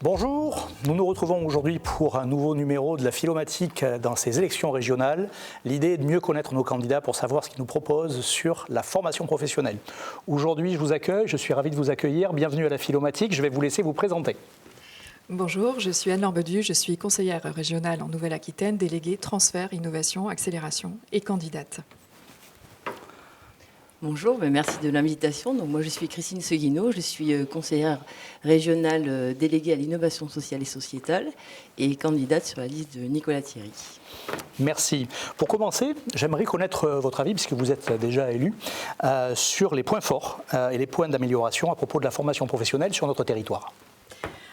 Bonjour, nous nous retrouvons aujourd'hui pour un nouveau numéro de la Philomatique dans ces élections régionales. L'idée est de mieux connaître nos candidats pour savoir ce qu'ils nous proposent sur la formation professionnelle. Aujourd'hui, je suis ravi de vous accueillir. Bienvenue à la Philomatique, je vais vous laisser vous présenter. Bonjour, je suis Anne-Laure Bedu, je suis conseillère régionale en Nouvelle-Aquitaine, déléguée transfert, innovation, accélération et candidate. Bonjour, merci de l'invitation. Donc, moi, je suis Christine Seguino, je suis conseillère régionale déléguée à l'innovation sociale et sociétale et candidate sur la liste de Nicolas Thierry. Merci. Pour commencer, j'aimerais connaître votre avis, puisque vous êtes déjà élu, sur les points forts et les points d'amélioration à propos de la formation professionnelle sur notre territoire.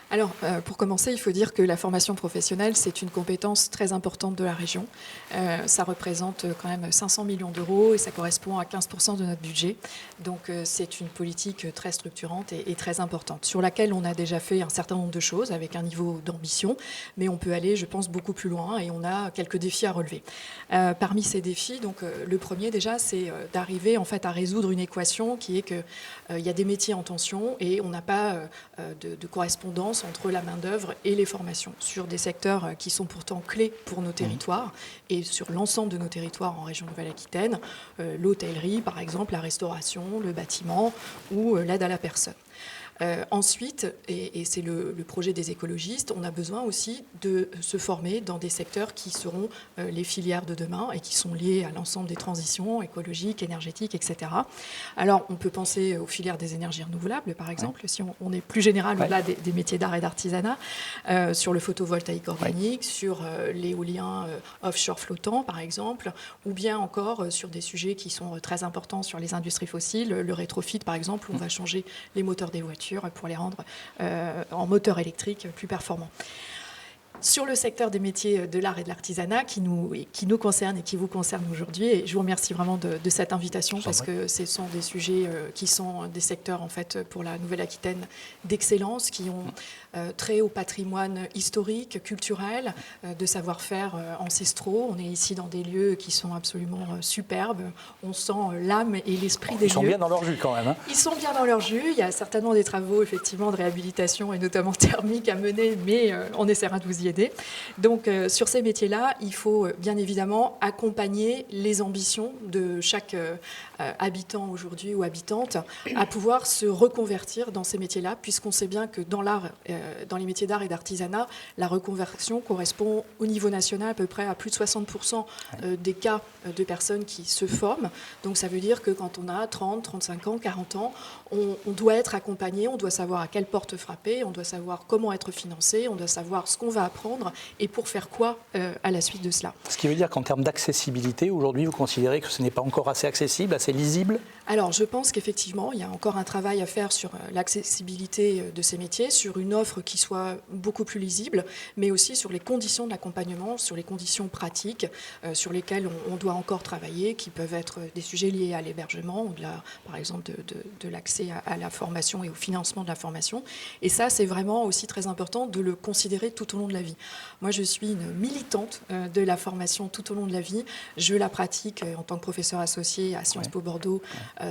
Alors, pour commencer, il faut dire que la formation professionnelle, c'est une compétence très importante de la région. Ça représente quand même 500 millions d'euros et ça correspond à 15% de notre budget. Donc, c'est une politique très structurante et très importante, sur laquelle on a déjà fait un certain nombre de choses avec un niveau d'ambition, mais on peut aller, je pense, beaucoup plus loin et on a quelques défis à relever. Parmi ces défis, donc, le premier déjà, c'est d'arriver en fait à résoudre une équation qui est qu'il y a des métiers en tension et on n'a pas de correspondance entre la main-d'œuvre et les formations sur des secteurs qui sont pourtant clés pour nos territoires et sur l'ensemble de nos territoires en région Nouvelle-Aquitaine, l'hôtellerie par exemple, la restauration, le bâtiment ou l'aide à la personne. Ensuite, et c'est le projet des écologistes, on a besoin aussi de se former dans des secteurs qui seront les filières de demain et qui sont liés à l'ensemble des transitions écologiques, énergétiques, etc. Alors, on peut penser aux filières des énergies renouvelables, par exemple, si on est plus général au-delà des métiers d'art et d'artisanat, sur le photovoltaïque organique, sur l'éolien offshore flottant, par exemple, ou bien encore sur des sujets qui sont très importants sur les industries fossiles, le rétrofit, par exemple, où on va changer les moteurs des voitures pour les rendre en moteurs électriques plus performants. Sur le secteur des métiers de l'art et de l'artisanat qui nous concerne et qui vous concerne aujourd'hui, et je vous remercie vraiment de cette invitation parce que ce sont des sujets qui sont des secteurs en fait pour la Nouvelle-Aquitaine d'excellence, qui ont trait au patrimoine historique, culturel, de savoir-faire ancestraux. On est ici dans des lieux qui sont absolument superbes. On sent l'âme et l'esprit des lieux. Ils sont bien dans leur jus quand même. Ils sont bien dans leur jus. Il y a certainement des travaux effectivement de réhabilitation et notamment thermiques à mener, mais on essaiera de vous y aider. Donc sur ces métiers-là, il faut bien évidemment accompagner les ambitions de chaque habitant aujourd'hui ou habitante à pouvoir se reconvertir dans ces métiers-là, puisqu'on sait bien que dans l'art, dans les métiers d'art et d'artisanat, la reconversion correspond au niveau national à peu près à plus de 60% des cas de personnes qui se forment. Donc ça veut dire que quand on a 30, 35 ans, 40 ans, on doit être accompagné, on doit savoir à quelle porte frapper, on doit savoir comment être financé, on doit savoir ce qu'on va apprendre et pour faire quoi à la suite de cela. Ce qui veut dire qu'en termes d'accessibilité, aujourd'hui, vous considérez que ce n'est pas encore assez accessible, assez lisible ? Alors, je pense qu'effectivement, il y a encore un travail à faire sur l'accessibilité de ces métiers, sur une offre qui soit beaucoup plus lisible, mais aussi sur les conditions de l'accompagnement, sur les conditions pratiques sur lesquelles on doit encore travailler, qui peuvent être des sujets liés à l'hébergement, ou par exemple de l'accès à la formation et au financement de la formation. Et ça, c'est vraiment aussi très important de le considérer tout au long de la vie. Moi, je suis une militante de la formation tout au long de la vie. Je la pratique en tant que professeur associé à Sciences Po Bordeaux,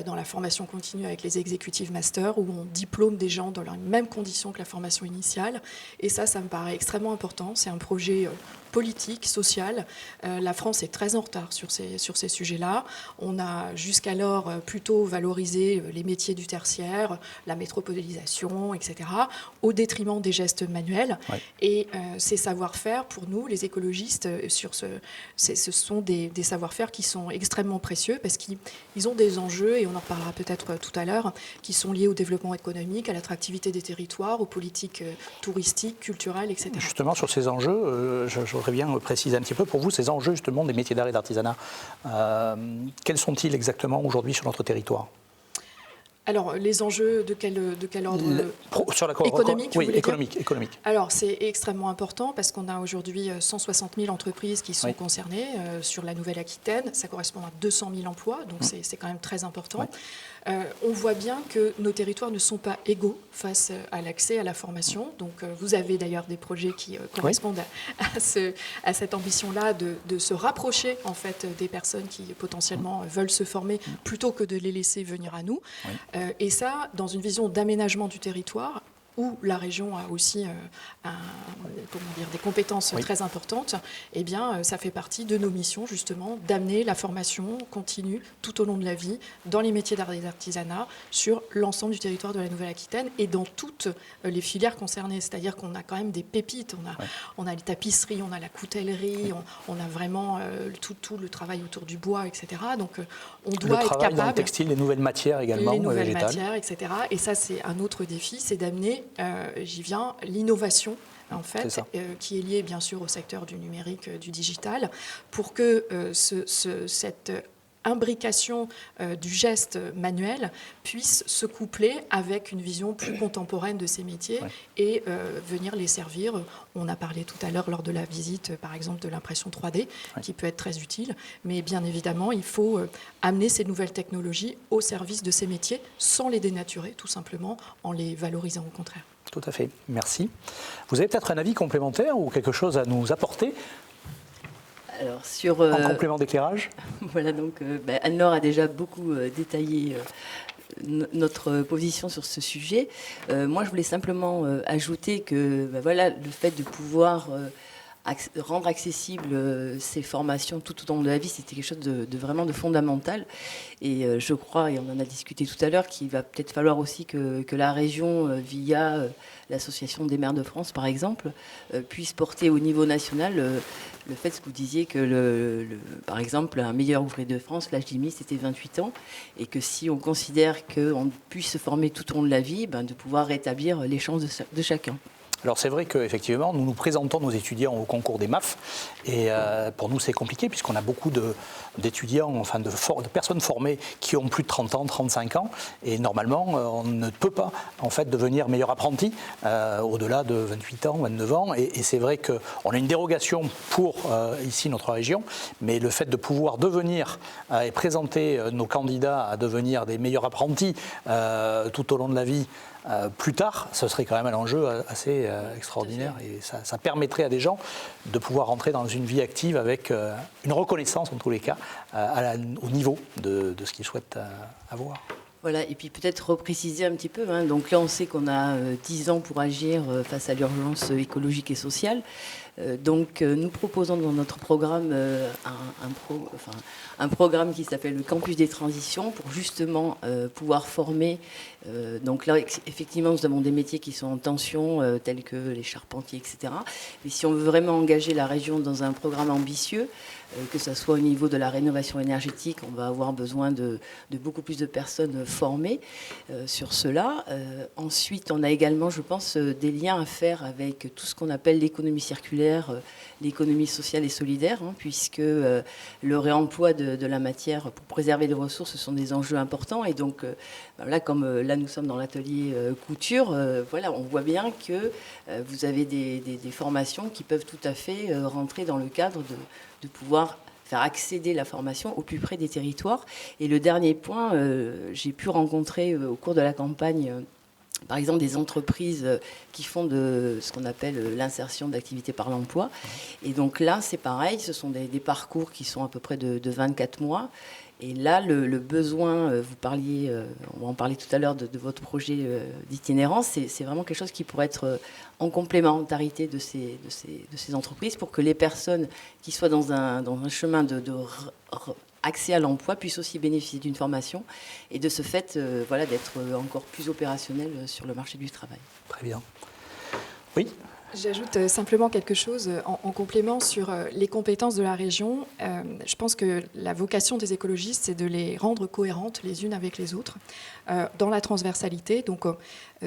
dans la formation continue avec les executive masters, où on diplôme des gens dans les mêmes conditions que la formation initiale. Et ça me paraît extrêmement important. C'est un projet politique, social. La France est très en retard sur ces sujets-là. On a jusqu'alors plutôt valorisé les métiers du tertiaire, la métropolisation, etc., au détriment des gestes manuels. Ouais. Et ces savoir-faire, pour nous, les écologistes, ce sont des savoir-faire qui sont extrêmement précieux parce qu'ils ont des enjeux, et on en reparlera peut-être tout à l'heure, qui sont liés au développement économique, à l'attractivité des territoires, aux politiques touristiques, culturelles, etc. Justement, sur ces enjeux, j'aurais bien préciser un petit peu pour vous ces enjeux justement des métiers d'art et d'artisanat. Quels sont-ils exactement aujourd'hui sur notre territoire ? Alors, les enjeux de quel ordre sur la économique, oui, économique. Alors, c'est extrêmement important parce qu'on a aujourd'hui 160 000 entreprises qui sont concernées sur la Nouvelle-Aquitaine. Ça correspond à 200 000 emplois, donc c'est quand même très important. Ouais. On voit bien que nos territoires ne sont pas égaux face à l'accès à la formation. Donc, vous avez d'ailleurs des projets qui correspondent à cette ambition-là de se rapprocher en fait des personnes qui potentiellement veulent se former plutôt que de les laisser venir à nous. Oui. Et ça, dans une vision d'aménagement du territoire, où la région a aussi des compétences très importantes, eh bien, ça fait partie de nos missions, justement, d'amener la formation continue tout au long de la vie dans les métiers d'art et d'artisanat sur l'ensemble du territoire de la Nouvelle-Aquitaine et dans toutes les filières concernées. C'est-à-dire qu'on a quand même des pépites. On a les tapisseries, on a la coutellerie, on a vraiment tout le travail autour du bois, etc. Donc, on doit être capable... dans le textile, les nouvelles matières également, les nouvelles matières, etc. Et ça, c'est un autre défi, c'est d'amener j'y viens, l'innovation, en fait, qui est liée bien sûr au secteur du numérique, du digital, pour que cette imbrication du geste manuel puisse se coupler avec une vision plus contemporaine de ces métiers et venir les servir. On a parlé tout à l'heure lors de la visite, par exemple, de l'impression 3D, qui peut être très utile, mais bien évidemment, il faut amener ces nouvelles technologies au service de ces métiers sans les dénaturer, tout simplement, en les valorisant au contraire. Tout à fait, merci. Vous avez peut-être un avis complémentaire ou quelque chose à nous apporter ? Alors, en complément d'éclairage. Voilà, donc Anne-Laure a déjà beaucoup détaillé notre position sur ce sujet. Moi, je voulais simplement ajouter que le fait de pouvoir rendre accessibles ces formations tout au long de la vie, c'était quelque chose de vraiment de fondamental. Et je crois, et on en a discuté tout à l'heure, qu'il va peut-être falloir aussi que la région, via l'Association des maires de France, par exemple, puisse porter au niveau national le fait que vous disiez que, par exemple, un meilleur ouvrier de France, l'âge limite, c'était 28 ans, et que si on considère qu'on puisse se former tout au long de la vie, de pouvoir rétablir les chances de chacun. Alors c'est vrai qu'effectivement, nous présentons nos étudiants au concours des MAF et pour nous c'est compliqué puisqu'on a beaucoup d'étudiants, enfin de personnes formées qui ont plus de 30 ans, 35 ans et normalement on ne peut pas en fait devenir meilleur apprenti au-delà de 28 ans, 29 ans et c'est vrai qu'on a une dérogation pour ici notre région, mais le fait de pouvoir devenir et présenter nos candidats à devenir des meilleurs apprentis tout au long de la vie plus tard, ce serait quand même un enjeu assez extraordinaire et ça permettrait à des gens de pouvoir rentrer dans une vie active avec une reconnaissance en tous les cas au niveau de ce qu'ils souhaitent avoir. Voilà, et puis peut-être repréciser un petit peu. Donc là, on sait qu'on a 10 ans pour agir face à l'urgence écologique et sociale. Donc nous proposons dans notre programme un programme qui s'appelle le Campus des Transitions pour justement pouvoir former. Donc là, effectivement, nous avons des métiers qui sont en tension, tels que les charpentiers, etc. Mais si on veut vraiment engager la région dans un programme ambitieux, que ce soit au niveau de la rénovation énergétique, on va avoir besoin de beaucoup plus de personnes formées sur cela. Ensuite, on a également, je pense, des liens à faire avec tout ce qu'on appelle l'économie circulaire, l'économie sociale et solidaire, puisque le réemploi de la matière pour préserver les ressources, ce sont des enjeux importants. Et donc, là, comme là, nous sommes dans l'atelier couture, on voit bien que vous avez des formations qui peuvent tout à fait rentrer dans le cadre de pouvoir faire accéder la formation au plus près des territoires. Et le dernier point, j'ai pu rencontrer au cours de la campagne, par exemple, des entreprises qui font de ce qu'on appelle l'insertion d'activité par l'emploi. Et donc là, c'est pareil, ce sont des parcours qui sont à peu près de 24 mois. Et là, le besoin, vous parliez, on va en parler tout à l'heure de votre projet d'itinérance, c'est vraiment quelque chose qui pourrait être en complémentarité de ces entreprises pour que les personnes qui soient dans un chemin de accès à l'emploi puissent aussi bénéficier d'une formation et de ce fait d'être encore plus opérationnel sur le marché du travail. Très bien. Oui. J'ajoute simplement quelque chose en complément sur les compétences de la région. Je pense que la vocation des écologistes, c'est de les rendre cohérentes les unes avec les autres dans la transversalité. Donc,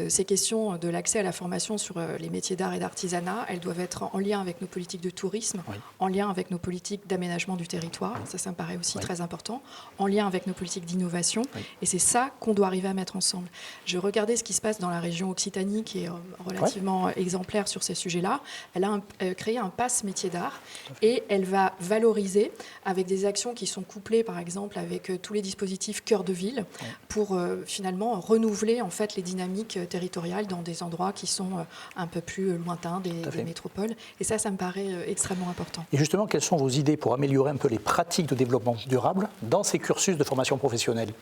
ces questions de l'accès à la formation sur les métiers d'art et d'artisanat, elles doivent être en lien avec nos politiques de tourisme, oui, en lien avec nos politiques d'aménagement du territoire, ça me paraît aussi très important, en lien avec nos politiques d'innovation, et c'est ça qu'on doit arriver à mettre ensemble. Je regardais ce qui se passe dans la région Occitanie, qui est relativement exemplaire sur ces sujets-là. Elle a créé un pass métier d'art, et elle va valoriser avec des actions qui sont couplées, par exemple, avec tous les dispositifs cœur de ville, pour finalement renouveler en fait les dynamiques territoriales dans des endroits qui sont un peu plus lointains des métropoles. Et ça me paraît extrêmement important. Et justement, quelles sont vos idées pour améliorer un peu les pratiques de développement durable dans ces cursus de formation professionnelle ?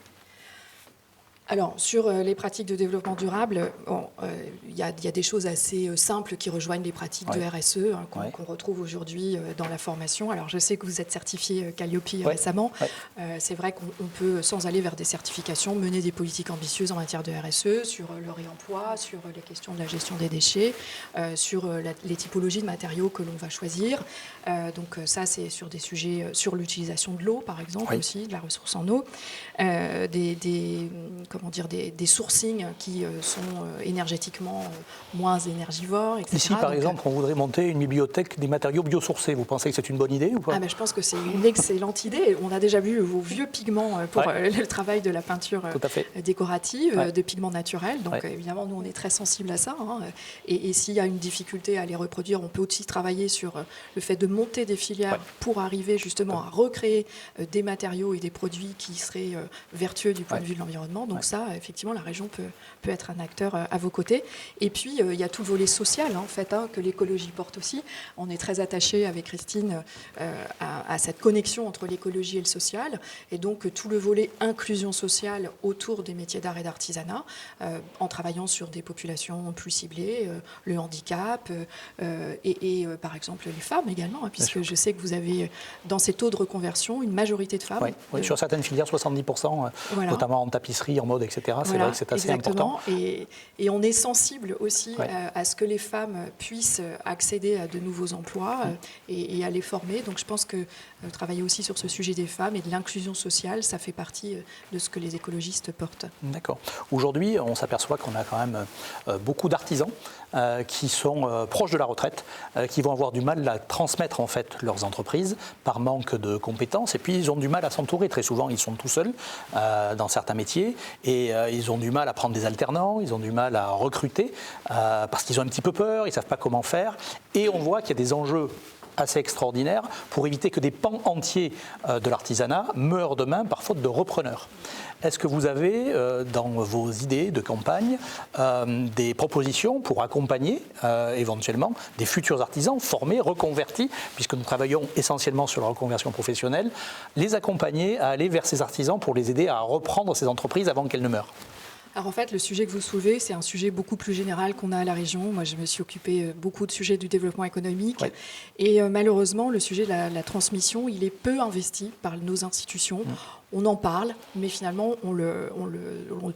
Alors, sur les pratiques de développement durable, il y a des choses assez simples qui rejoignent les pratiques de RSE qu'on retrouve aujourd'hui dans la formation. Alors, je sais que vous êtes certifié Calliope récemment. C'est vrai qu'on peut, sans aller vers des certifications, mener des politiques ambitieuses en matière de RSE, sur le réemploi, sur les questions de la gestion des déchets, sur les typologies de matériaux que l'on va choisir. Donc ça, c'est sur des sujets, sur l'utilisation de l'eau, par exemple, aussi, de la ressource en eau. Des sourcings qui sont énergétiquement moins énergivores, etc. Ici, par exemple, on voudrait monter une bibliothèque des matériaux biosourcés. Vous pensez que c'est une bonne idée ou pas ? Je pense que c'est une excellente idée. On a déjà vu vos vieux pigments pour le travail de la peinture décorative, de pigments naturels. Donc, évidemment, nous, on est très sensibles à ça. Et s'il y a une difficulté à les reproduire, on peut aussi travailler sur le fait de monter des filières pour arriver justement à recréer des matériaux et des produits qui seraient vertueux du point de vue de l'environnement. Donc ça, effectivement, la région peut être un acteur à vos côtés. Et puis, il y a tout le volet social, en fait, que l'écologie porte aussi. On est très attachés avec Christine à cette connexion entre l'écologie et le social. Et donc, tout le volet inclusion sociale autour des métiers d'art et d'artisanat, en travaillant sur des populations plus ciblées, le handicap et par exemple, les femmes également, puisque je sais que vous avez, dans ces taux de reconversion, une majorité de femmes. Oui, sur certaines filières, 70%, notamment en tapisserie, en mode, etc. C'est vrai que c'est assez important. Et on est sensible aussi à ce que les femmes puissent accéder à de nouveaux emplois et à les former. Donc je pense que travailler aussi sur ce sujet des femmes et de l'inclusion sociale, ça fait partie de ce que les écologistes portent. D'accord. Aujourd'hui, on s'aperçoit qu'on a quand même beaucoup d'artisans qui sont proches de la retraite, qui vont avoir du mal à transmettre en fait leurs entreprises par manque de compétences. Et puis ils ont du mal à s'entourer. Très souvent, ils sont tout seuls dans certains métiers et ils ont du mal à prendre des alternants, ils ont du mal à recruter parce qu'ils ont un petit peu peur, ils ne savent pas comment faire. Et on voit qu'il y a des enjeux assez extraordinaire pour éviter que des pans entiers de l'artisanat meurent demain par faute de repreneurs. Est-ce que vous avez dans vos idées de campagne des propositions pour accompagner éventuellement des futurs artisans formés, reconvertis, puisque nous travaillons essentiellement sur la reconversion professionnelle, les accompagner à aller vers ces artisans pour les aider à reprendre ces entreprises avant qu'elles ne meurent ? Alors en fait, le sujet que vous soulevez, c'est un sujet beaucoup plus général qu'on a à la région. Moi, je me suis occupée beaucoup de sujets du développement économique. Et malheureusement, le sujet de la transmission, il est peu investi par nos institutions. On en parle, mais finalement, on le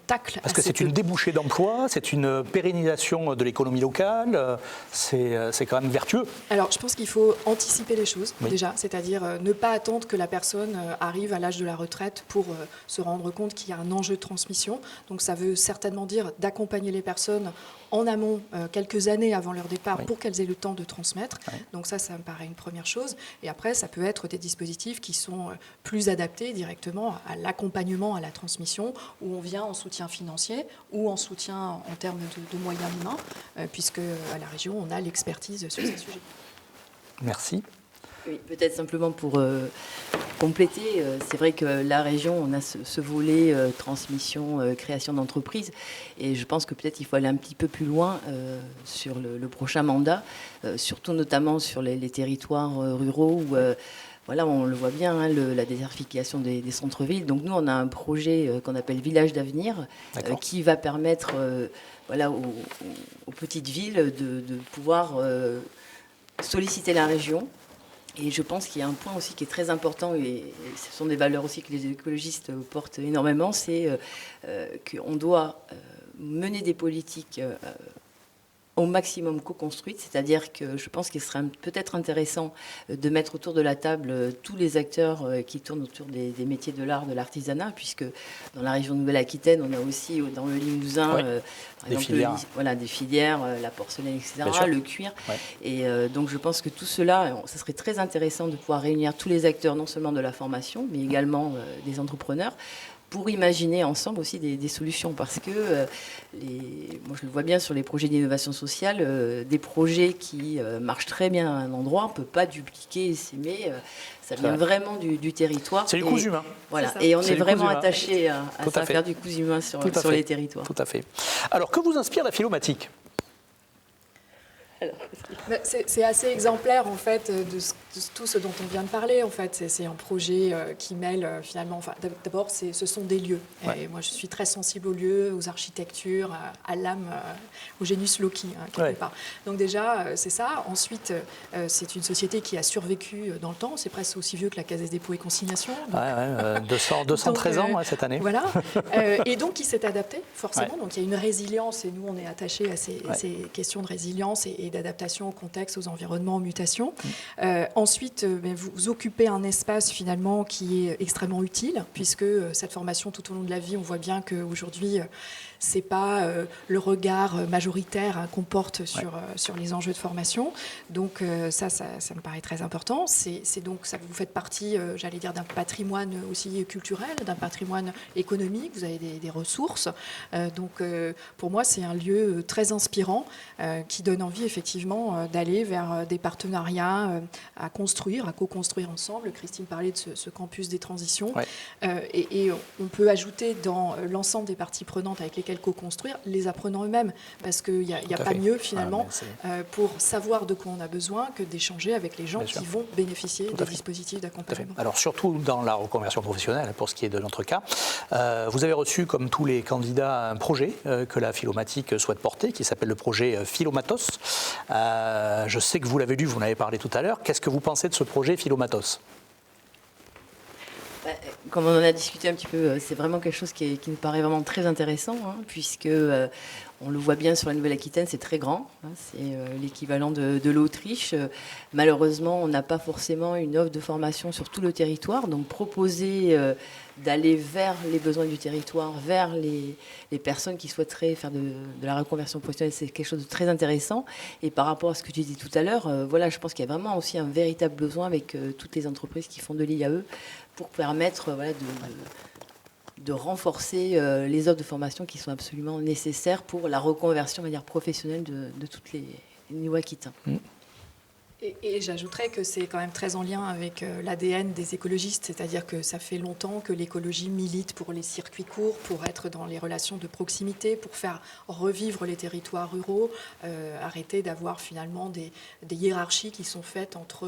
tacle. Parce que c'est une débouchée d'emploi, c'est une pérennisation de l'économie locale, c'est quand même vertueux. Alors, je pense qu'il faut anticiper les choses, déjà, c'est-à-dire ne pas attendre que la personne arrive à l'âge de la retraite pour se rendre compte qu'il y a un enjeu de transmission. Donc, ça veut certainement dire d'accompagner les personnes en amont, quelques années avant leur départ, pour qu'elles aient le temps de transmettre. Donc ça me paraît une première chose. Et après, ça peut être des dispositifs qui sont plus adaptés directement à l'accompagnement, à la transmission, où on vient en soutien financier ou en soutien en termes de moyens humains, puisque à la région, on a l'expertise sur ces sujets. Merci. Oui, peut-être simplement pour compléter, c'est vrai que la région, on a ce volet transmission, création d'entreprise, et je pense que peut-être il faut aller un petit peu plus loin sur le prochain mandat, surtout notamment sur les territoires ruraux où voilà, on le voit bien, la désertification des centres-villes. Donc nous, on a un projet qu'on appelle Village d'avenir, qui va permettre aux petites villes de pouvoir solliciter la région. Et je pense qu'il y a un point aussi qui est très important, et ce sont des valeurs aussi que les écologistes portent énormément, c'est qu'on doit mener des politiques au maximum co-construite, c'est-à-dire que je pense qu'il serait peut-être intéressant de mettre autour de la table tous les acteurs qui tournent autour des métiers de l'art, de l'artisanat, puisque dans la région Nouvelle-Aquitaine, on a aussi dans le Limousin, par exemple, des filières, la porcelaine, etc., le cuir. Ouais. Et donc je pense que tout cela, ça serait très intéressant de pouvoir réunir tous les acteurs, non seulement de la formation, mais également des entrepreneurs, pour imaginer ensemble aussi des solutions. Parce que, moi je le vois bien sur les projets d'innovation sociale, des projets qui marchent très bien à un endroit, on ne peut pas dupliquer et s'aimer. Ça vient vraiment du territoire. C'est du cousu humain. Voilà. Et on est vraiment attaché à ça, faire du cousu humain sur les territoires. Tout à fait. Alors, que vous inspire la philomatique ? C'est assez exemplaire en fait de tout ce dont on vient de parler. En fait, c'est un projet qui mêle finalement. Enfin, d'abord, ce sont des lieux. Et moi, je suis très sensible aux lieux, aux architectures, à l'âme, au genius loci quelque part. Donc déjà, c'est ça. Ensuite, c'est une société qui a survécu dans le temps. C'est presque aussi vieux que la Caisse des dépôts et consignations. 213 ans cette année. Voilà. Et donc, qui s'est adapté forcément. Donc, il y a une résilience et nous, on est attachés à ces questions de résilience et d'adaptation au contexte, aux environnements, aux mutations. Ensuite, vous occupez un espace finalement qui est extrêmement utile, puisque cette formation tout au long de la vie, on voit bien qu'aujourd'hui, c'est pas le regard majoritaire qu'on porte sur les enjeux de formation. Donc ça me paraît très important. C'est donc ça, vous faites partie, j'allais dire, d'un patrimoine aussi culturel, d'un patrimoine économique. Vous avez des ressources. Donc pour moi, c'est un lieu très inspirant qui donne envie effectivement d'aller vers des partenariats à construire, à co-construire ensemble. Christine parlait de ce campus des transitions. Et on peut ajouter dans l'ensemble des parties prenantes avec lesquelles co-construire les apprenants eux-mêmes, parce qu'il n'y a pas mieux finalement pour savoir de quoi on a besoin que d'échanger avec les gens qui vont bénéficier des dispositifs d'accompagnement. Alors surtout dans la reconversion professionnelle, pour ce qui est de notre cas, vous avez reçu comme tous les candidats un projet que la Philomatique souhaite porter, qui s'appelle le projet Philomatos. Je sais que vous l'avez lu, vous en avez parlé tout à l'heure. Qu'est-ce que vous pensez de ce projet Philomatos ? Comme on en a discuté un petit peu, c'est vraiment quelque chose qui me paraît vraiment très intéressant, puisque on le voit bien sur la Nouvelle-Aquitaine, c'est très grand, c'est l'équivalent de l'Autriche. Malheureusement, on n'a pas forcément une offre de formation sur tout le territoire, donc proposer d'aller vers les besoins du territoire, vers les personnes qui souhaiteraient faire de la reconversion professionnelle, c'est quelque chose de très intéressant. Et par rapport à ce que tu dis tout à l'heure, je pense qu'il y a vraiment aussi un véritable besoin avec toutes les entreprises qui font de l'IAE pour permettre de renforcer les offres de formation qui sont absolument nécessaires pour la reconversion, on va dire, professionnelle de toutes les Néo-Aquitains. Et j'ajouterais que c'est quand même très en lien avec l'ADN des écologistes, c'est-à-dire que ça fait longtemps que l'écologie milite pour les circuits courts, pour être dans les relations de proximité, pour faire revivre les territoires ruraux, arrêter d'avoir finalement des hiérarchies qui sont faites entre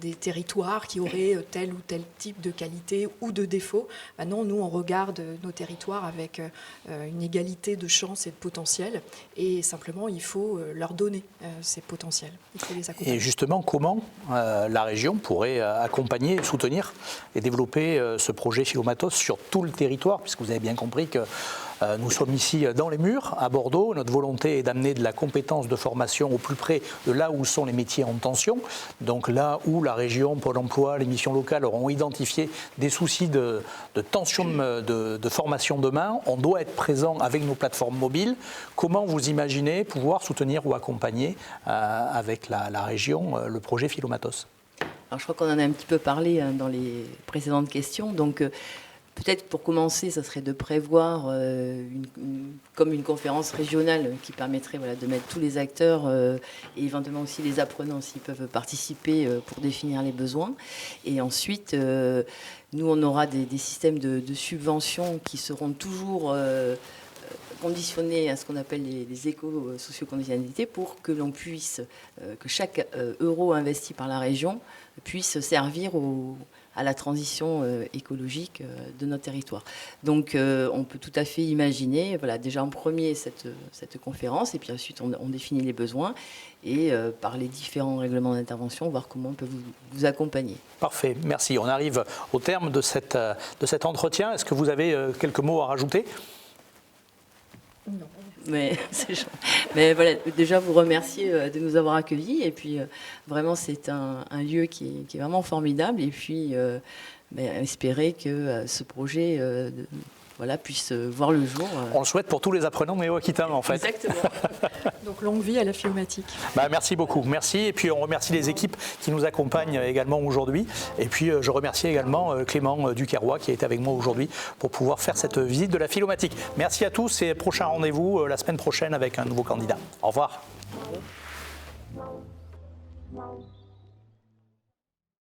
des territoires qui auraient tel ou tel type de qualité ou de défaut. Maintenant, nous, on regarde nos territoires avec une égalité de chances et de potentiel, et simplement, il faut leur donner ces potentiels. Il faut les accompagner. Et justement, comment la région pourrait accompagner, soutenir et développer ce projet Philomatos sur tout le territoire, puisque vous avez bien compris que nous sommes ici dans les murs, à Bordeaux. Notre volonté est d'amener de la compétence de formation au plus près de là où sont les métiers en tension. Donc là où la région, Pôle emploi, les missions locales auront identifié des soucis de tension de formation demain, on doit être présent avec nos plateformes mobiles. Comment vous imaginez pouvoir soutenir ou accompagner avec la région le projet Philomatos ? Alors je crois qu'on en a un petit peu parlé dans les précédentes questions. Donc peut-être pour commencer, ça serait de prévoir comme une conférence régionale qui permettrait de mettre tous les acteurs et éventuellement aussi les apprenants s'ils peuvent participer pour définir les besoins. Et ensuite, nous, on aura des systèmes de subventions qui seront toujours conditionnés à ce qu'on appelle les éco-socio-conditionnalités pour que l'on puisse, que chaque euro investi par la région puisse servir à la transition écologique de notre territoire. Donc on peut tout à fait imaginer, déjà en premier cette conférence, et puis ensuite on définit les besoins, et par les différents règlements d'intervention, voir comment on peut vous accompagner. Parfait, merci. On arrive au terme de cet entretien. Est-ce que vous avez quelques mots à rajouter ? Non. Mais, mais voilà, déjà vous remercier de nous avoir accueillis. Et puis vraiment, c'est un lieu qui est vraiment formidable. Et puis espérer que ce projet puisse voir le jour. On le souhaite pour tous les apprenants néo-aquitains en fait. Exactement. Donc longue vie à la Philomatique. Merci beaucoup, merci. Et puis on remercie les équipes qui nous accompagnent également aujourd'hui. Et puis je remercie également Clément Duquerrois qui est avec moi aujourd'hui pour pouvoir faire cette visite de la Philomatique. Merci à tous et prochain rendez-vous la semaine prochaine avec un nouveau candidat. Au revoir. Au revoir.